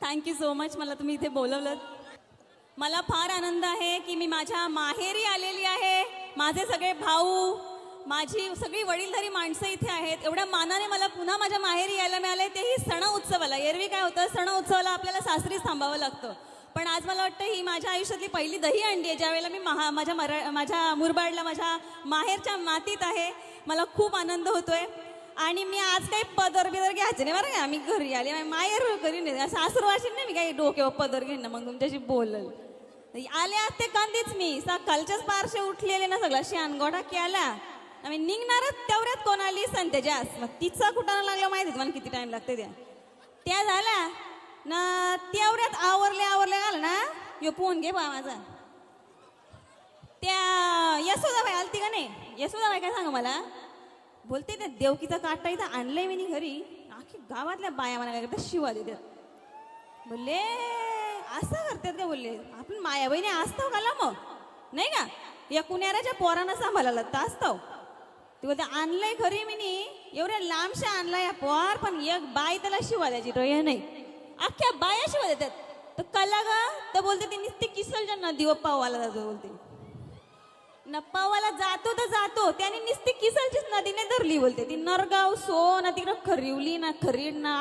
Thank you so much मला तुम्ही इथे बोलवलं. मला फार आनंद आहे की मी माझ्या माहेरी आलेली आहे. माझे सगळे भाऊ, माझी सगळी वडीलधारी माणसं इथे आहेत. एवढ्या मानाने मला पुन्हा माझ्या माहेरी यायला मिळाले, तेही सण उत्सवाला. एरवी काय होतं, सण उत्सवाला आपल्याला सासरीच थांबावं लागतं. पण आज मला वाटतं ही माझ्या आयुष्यातली पहिली दही अंडी आहे, ज्यावेळेला मी माझ्या मुरबाडला, माझ्या माहेरच्या मातीत आहे. मला खूप आनंद होतोय. आणि मी आज काही पदर बिदर घ्यायचे नाही बरं का. मी घरी आले, माहेर घरी नाही, सासरवाशी नाही. मी काही डोक्यावर पदर घेईन ना, मग तुमच्याशी बोलल. आले असते कांदीच मी सकाळच्याच पारशे उठलेले ना, सगळा शानगोडा केला. आम्ही निघणारच तेवढ्यात कोण आली संतेजास. मग तिचा कुठाना लागलं माहिती तुम्हाला किती टाइम लागते त्या झाला ना. तेवढ्यात आवरले आलं ना. यो फोन घे बा माझा. त्या यशोदाबाई आलती का नाही. यशोदाबाई काय सांगा मला, बोलते त्या देवकीचा काटा इथं आणलंय मी घरी. आखी गावातल्या बाया म्हणा काय शिवा देतात. बोलले असं करतात का. बोलले आपण माया बहिणी असतो का मग नाही का. या कुण्याऱ्याच्या पोरांना सांभाळायला तर असतो. ते बोलते आणलंय खरी मी एवढ्या लांबशा आणलाय या पोर, पण एक बाई त्याला शिवा द्यायची तो हे नाही. अख्ख्या बाया शिवा देतात. तर कला गा तर बोलते ती नुसती किसलच्या नदीवर पावाला जातो. बोलते नप्पावाला जातो तर जातो, त्याने नुसती किसलचीच नदीने धरली. बोलते ती नरगाव सो ना, तिकडं खरिवली ना, खरीड ना,